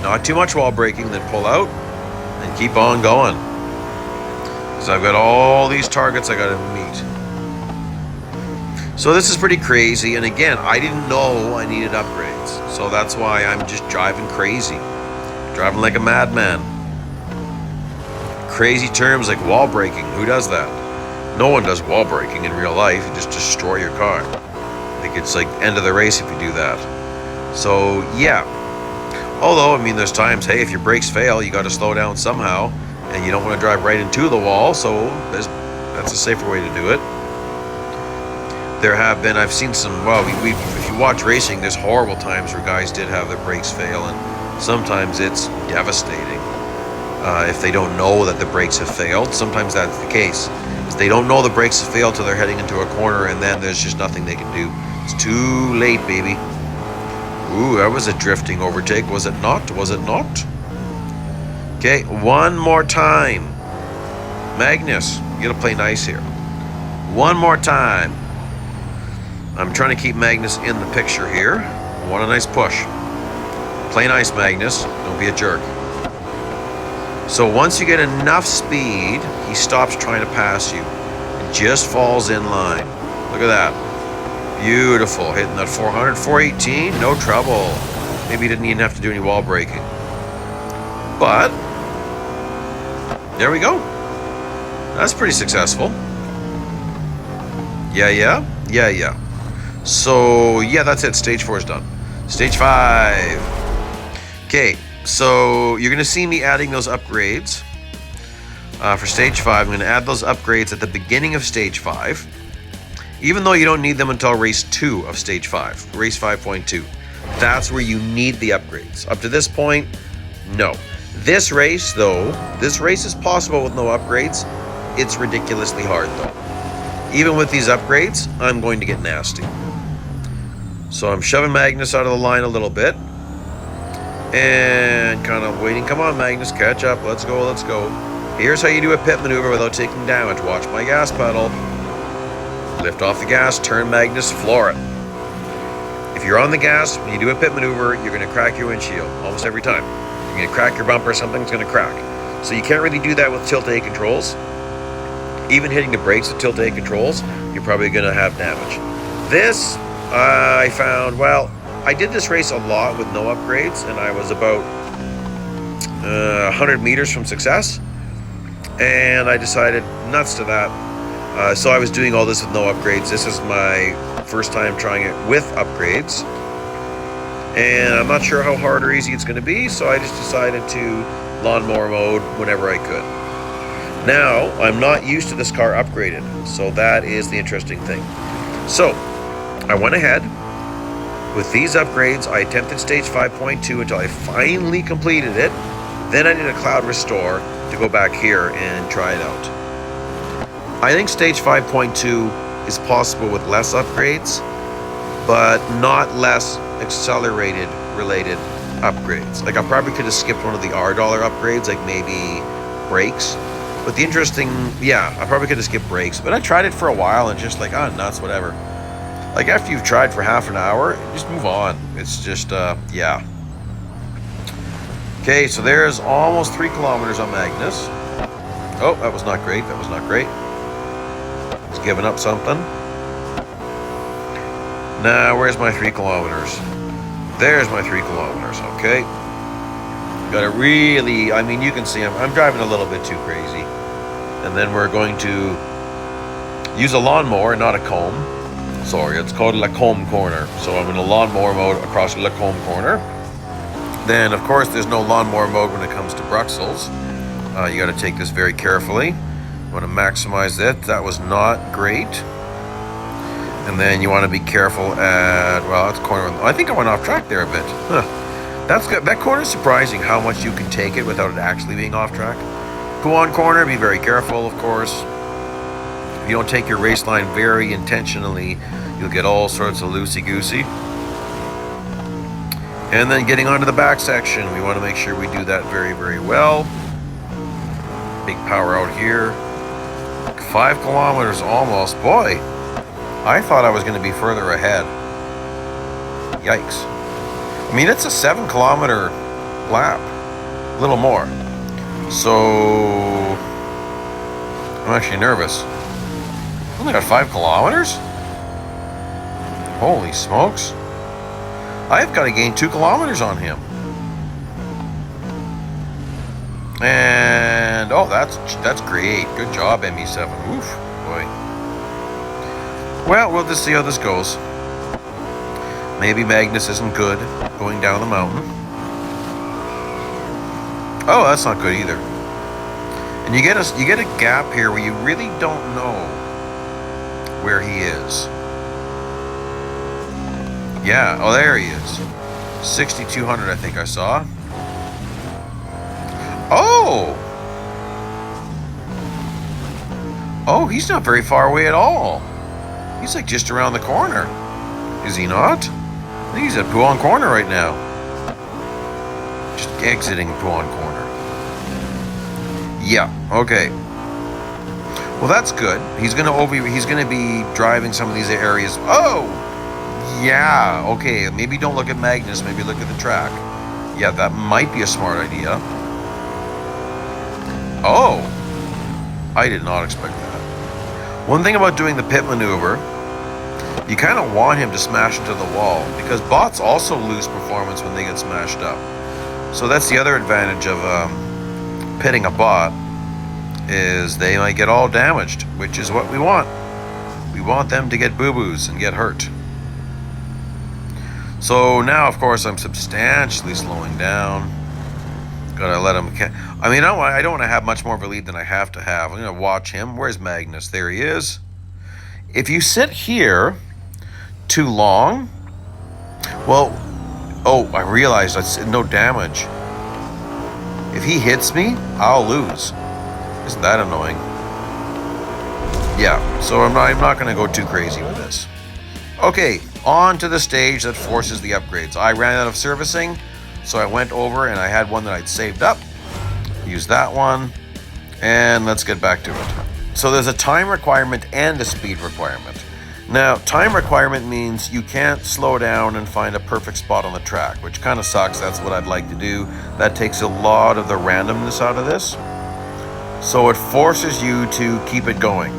Not too much wall braking, then pull out and keep on going. So I've got all these targets I got to meet. So this is pretty crazy, and again, I didn't know I needed upgrades. So that's why I'm just driving crazy. Driving like a madman. Crazy terms like wall braking. Who does that? No one does wall braking in real life. You just destroy your car. I think it's like end of the race if you do that. So yeah. Although, there's times, hey, if your brakes fail, you got to slow down somehow, and you don't want to drive right into the wall, so that's a safer way to do it. There have been, I've seen some, if you watch racing, there's horrible times where guys did have their brakes fail, and sometimes it's devastating. If they don't know that the brakes have failed, sometimes that's the case. If they don't know the brakes have failed till they're heading into a corner, and then there's just nothing they can do. It's too late, baby. Ooh, that was a drifting overtake. Was it not? Was it not? Okay, one more time. Magnus, you gotta play nice here. One more time. I'm trying to keep Magnus in the picture here. I want a nice push. Play nice, Magnus. Don't be a jerk. So once you get enough speed, he stops trying to pass you. It just falls in line. Look at that. Beautiful. Hitting that 400, 418, no trouble. Maybe he didn't even have to do any wall braking. But, there we go. That's pretty successful. Yeah. So, yeah, that's it. Stage 4 is done. Stage 5. Okay, so you're going to see me adding those upgrades for Stage 5. I'm going to add those upgrades at the beginning of Stage 5. Even though you don't need them until race 2 of Stage 5, race 5.2. That's where you need the upgrades. Up to this point, no. This race, though, this race is possible with no upgrades. It's ridiculously hard, though. Even with these upgrades, I'm going to get nasty. So I'm shoving Magnus out of the line a little bit. And kind of waiting. Come on, Magnus, catch up. Let's go. Here's how you do a pit maneuver without taking damage. Watch my gas pedal. Lift off the gas, turn Magnus, floor it. If you're on the gas, when you do a pit maneuver, you're going to crack your windshield almost every time. You're going to crack your bumper, something's going to crack. So you can't really do that with tilt-A controls. Even hitting the brakes with tilt-A controls, you're probably going to have damage. This, I found, I did this race a lot with no upgrades, and I was about 100 meters from success. And I decided, nuts to that. So I was doing all this with no upgrades. This is my first time trying it with upgrades. And I'm not sure how hard or easy it's going to be, so I just decided to lawnmower mode whenever I could. Now, I'm not used to this car upgraded, so that is the interesting thing. So, I went ahead. With these upgrades, I attempted Stage 5.2 until I finally completed it. Then I did a cloud restore to go back here and try it out. I think stage 5.2 is possible with less upgrades, but not less accelerated related upgrades. Like I probably could have skipped one of the $R upgrades, like maybe brakes. But the interesting, yeah, I probably could have skipped brakes, but I tried it for a while and just like, oh, nuts, whatever. Like after you've tried for half an hour, just move on. It's just, yeah. Okay, so there's almost 3 kilometers on Magnus. Oh, that was not great. That was not great. It's giving up something. Now, where's my 3 kilometers? There's my 3 kilometers, okay. Gotta really, I mean, you can see I'm driving a little bit too crazy. And then we're going to use a lawnmower, not a comb. Sorry, it's called La Combe Corner. So I'm in a lawnmower mode across La Combe Corner. Then, of course, there's no lawnmower mode when it comes to Bruxelles. You got to take this very carefully. You want to maximize it. That was not great. And then you want to be careful at, well, that's corner. I think I went off track there a bit. Huh. That's good. That corner is surprising how much you can take it without it actually being off track. Puan corner, be very careful, of course. If you don't take your race line very intentionally, you'll get all sorts of loosey-goosey. And then getting onto the back section, we want to make sure we do that very, very well. Big power out here. 5 kilometers almost. Boy, I thought I was going to be further ahead. Yikes. I mean, it's a 7 kilometer lap. A little more. So, I'm actually nervous. I only got 5 kilometers? Holy smokes. I've got to gain 2 kilometers on him. And, oh, that's great. Good job, ME7. Oof, boy. Well, we'll just see how this goes. Maybe Magnus isn't good going down the mountain. Oh, that's not good either. And you get a gap here where you really don't know where he is. Yeah, oh, there he is. 6,200, I think I saw. Oh! Oh, he's not very far away at all. He's like just around the corner. Is he not? I think he's at Puan Corner right now. Just exiting Puan Corner. Yeah, okay. Well, that's good. He's gonna be driving some of these areas. Oh! Yeah, okay, maybe don't look at Magnus, maybe look at the track. Yeah, that might be a smart idea. Oh! I did not expect that. One thing about doing the pit maneuver, you kind of want him to smash into the wall, because bots also lose performance when they get smashed up. So that's the other advantage of pitting a bot, is they might get all damaged, which is what we want. We want them to get boo-boos and get hurt. So now, of course, I'm substantially slowing down. Gotta let him... I mean, I don't want to have much more of a lead than I have to have. I'm gonna watch him. Where's Magnus? There he is. If you sit here too long... Well... Oh, I realized that's no damage. If he hits me, I'll lose. Isn't that annoying? Yeah, so I'm not gonna go too crazy with this. Okay, on to the stage that forces the upgrades. I ran out of servicing, so I went over and I had one that I'd saved up. Use that one, and let's get back to it. So there's a time requirement and a speed requirement. Now, time requirement means you can't slow down and find a perfect spot on the track, which kind of sucks. That's what I'd like to do. That takes a lot of the randomness out of this. So it forces you to keep it going.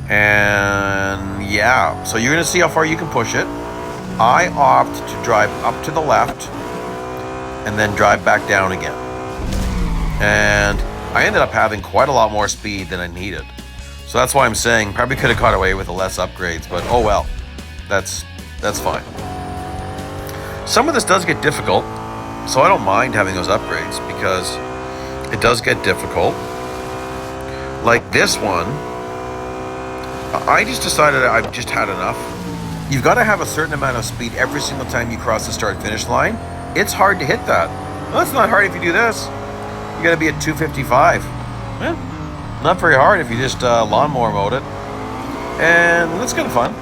And yeah, so you're gonna see how far you can push it. I opt to drive up to the left and then drive back down again. And I ended up having quite a lot more speed than I needed. So that's why I'm saying probably could have got away with the less upgrades, but oh well, that's fine. Some of this does get difficult, so I don't mind having those upgrades because it does get difficult. Like this one, I just decided I've just had enough. You've got to have a certain amount of speed every single time you cross the start-finish line. It's hard to hit that. Well, it's not hard if you do this. You got to be at 255. Yeah. Not very hard if you just lawnmower mode it. And that's kind of fun.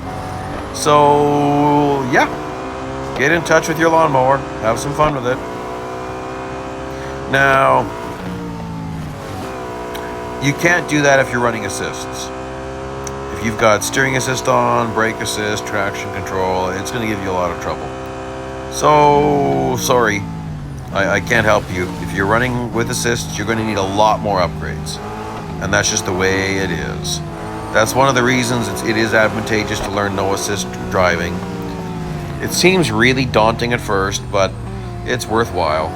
So, yeah. Get in touch with your lawnmower. Have some fun with it. Now, you can't do that if you're running assists. If you've got steering assist on, brake assist, traction control, it's going to give you a lot of trouble. So, sorry. I can't help you. If you're running with assists, you're going to need a lot more upgrades. And that's just the way it is. That's one of the reasons it is advantageous to learn no assist driving. It seems really daunting at first, but it's worthwhile.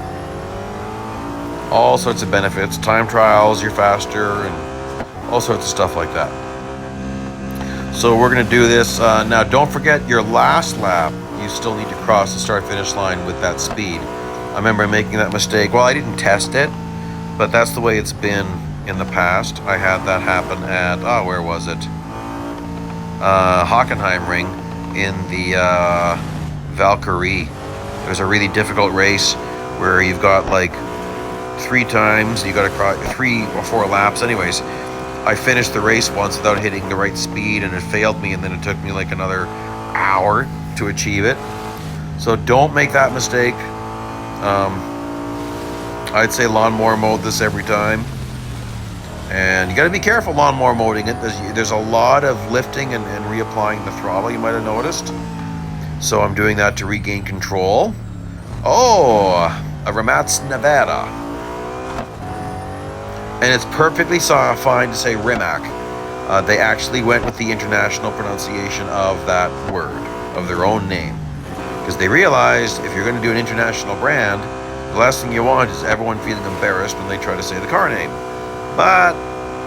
All sorts of benefits, time trials, you're faster, and all sorts of stuff like that. So we're going to do this. Now, don't forget your last lap, you still need to cross the start-finish line with that speed. I remember making that mistake. Well, I didn't test it, but that's the way it's been in the past. I had that happen at, where was it? Hockenheim Ring in the Valkyrie. There's a really difficult race where you've got like 3 times, you got to cross 3 or 4 laps. Anyways, I finished the race once without hitting the right speed, and it failed me, and then it took me like another hour to achieve it. So don't make that mistake. I'd say lawnmower mode this every time. And you got to be careful lawnmower moding it. There's a lot of lifting and reapplying the throttle, you might have noticed. So I'm doing that to regain control. Oh, a Rimac Nevada. And it's perfectly fine to say Rimac. They actually went with the international pronunciation of that word, of their own name. Because they realized if you're going to do an international brand, the last thing you want is everyone feeling embarrassed when they try to say the car name. But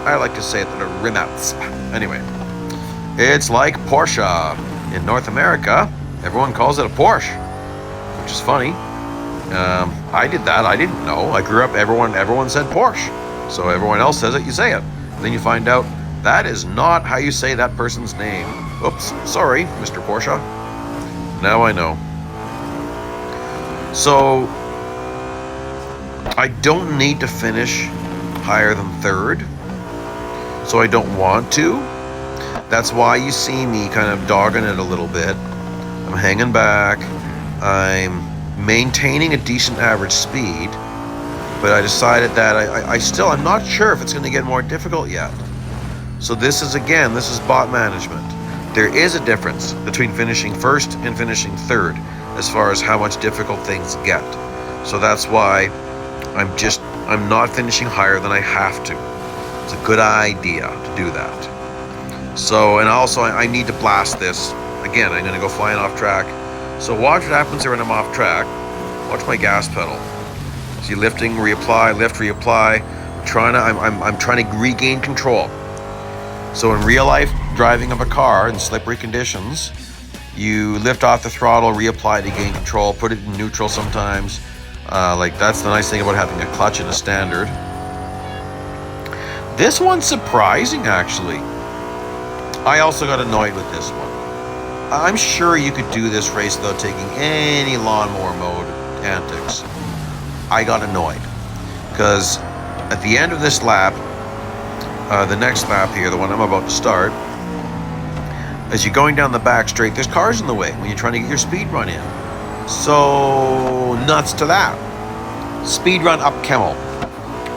I like to say it the Rimac. Anyway, it's like Porsche. In North America, everyone calls it a Porsche, which is funny. I did that. I didn't know. I grew up, everyone said Porsche. So everyone else says it, you say it. And then you find out that is not how you say that person's name. Oops, sorry, Mr. Porsche. Now I know. So, I don't need to finish higher than 3rd. So I don't want to. That's why you see me kind of dogging it a little bit. I'm hanging back. I'm maintaining a decent average speed. But I decided that I'm not sure if it's going to get more difficult yet. So this is bot management. There is a difference between finishing 1st and finishing 3rd as far as how much difficult things get. So that's why I'm not finishing higher than I have to. It's a good idea to do that. So, and also I need to blast this. Again, I'm going to go flying off track. So watch what happens when I'm off track. Watch my gas pedal. See, lifting, reapply, lift, reapply. I'm trying to regain control. So in real life, driving of a car in slippery conditions, you lift off the throttle, reapply to gain control, put it in neutral sometimes. Like that's the nice thing about having a clutch in a standard. This one's surprising, actually. I also got annoyed with this one. I'm sure you could do this race without taking any lawnmower mode antics. I got annoyed because at the end of this lap, the next lap here, the one I'm about to start, as you're going down the back straight, there's cars in the way when you're trying to get your speed run in. So nuts to that. Speed run up Kemmel.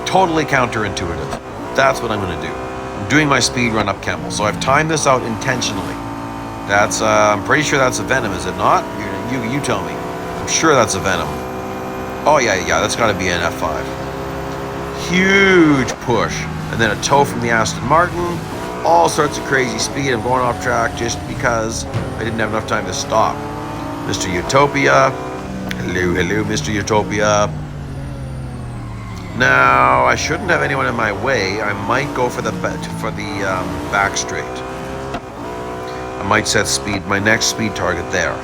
Totally counterintuitive. That's what I'm going to do. I'm doing my speed run up Kemmel. So I've timed this out intentionally. That's I'm pretty sure that's a Venom, is it not? You tell me. I'm sure that's a Venom. Oh yeah, that's got to be an F5. Huge push, and then a tow from the Aston Martin. All sorts of crazy speed. I'm going off track just because I didn't have enough time to stop. Mr. Utopia. Hello, Mr. Utopia. Now, I shouldn't have anyone in my way. I might go for the back straight. I might set my next speed target there.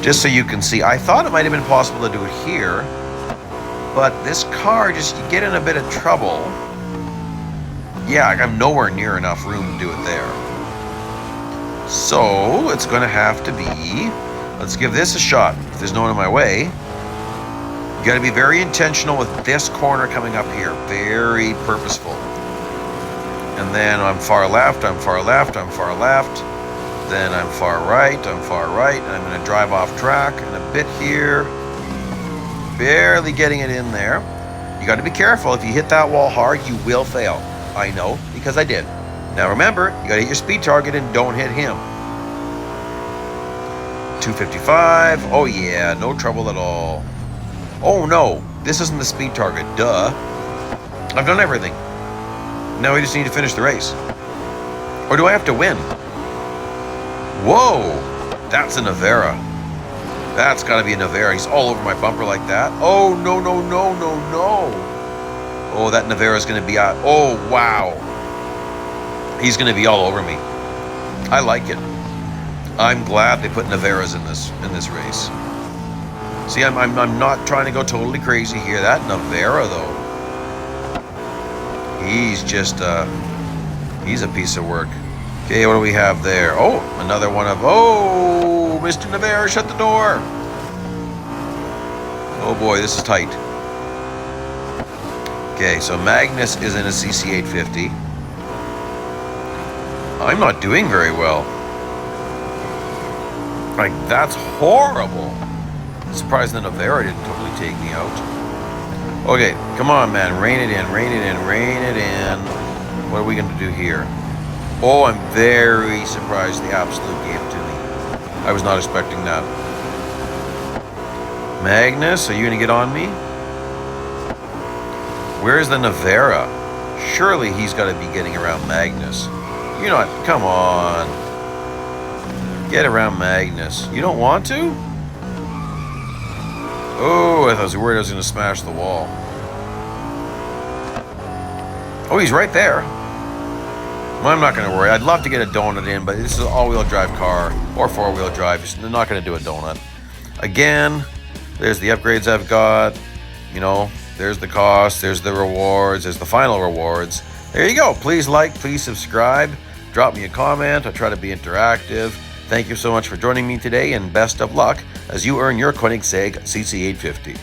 Just so you can see. I thought it might have been possible to do it here, but this car, you get in a bit of trouble. Yeah, I'm nowhere near enough room to do it there. So, it's going to have to be, let's give this a shot. If there's no one in my way, you got to be very intentional with this corner coming up here. Very purposeful. And then I'm far left, I'm far left, I'm far left. Then I'm far right, I'm far right. And I'm going to drive off track and a bit here. Barely getting it in there. You got to be careful. If you hit that wall hard, you will fail. I know, because I did. Now remember, you got to hit your speed target and don't hit him. 255. Oh yeah, no trouble at all. Oh no, this isn't the speed target. Duh. I've done everything. Now we just need to finish the race. Or do I have to win? Whoa, that's a Navera. That's got to be a Navera. He's all over my bumper like that. Oh, no, no, no, no, no. Oh, that Navera's going to be out. Oh, wow. He's going to be all over me. I like it. I'm glad they put Naveras in this race. See, I'm not trying to go totally crazy here. That Navera, though. He's just, he's a piece of work. Okay, what do we have there? Oh, another one of, oh, Mr. Navera, shut the door. Oh boy, this is tight. Okay, so Magnus is in a CC850. I'm not doing very well. Like, that's horrible. I'm surprised the Navera didn't totally take me out. Okay, come on, man. Rein it in, rein it in, rein it in. What are we going to do here? Oh, I'm very surprised the Absolute gave it to me. I was not expecting that. Magnus, are you going to get on me? Where's the Navera? Surely he's got to be getting around Magnus. You're not. Come on. Get around Magnus. You don't want to? Oh, I was worried I was going to smash the wall. Oh, he's right there. Well, I'm not going to worry. I'd love to get a donut in, but this is an all-wheel drive car or four-wheel drive. They're not going to do a donut. Again, there's the upgrades I've got. You know, there's the cost. There's the rewards. There's the final rewards. There you go. Please like, please subscribe. Drop me a comment. I try to be interactive. Thank you so much for joining me today, and best of luck as you earn your Koenigsegg CC850.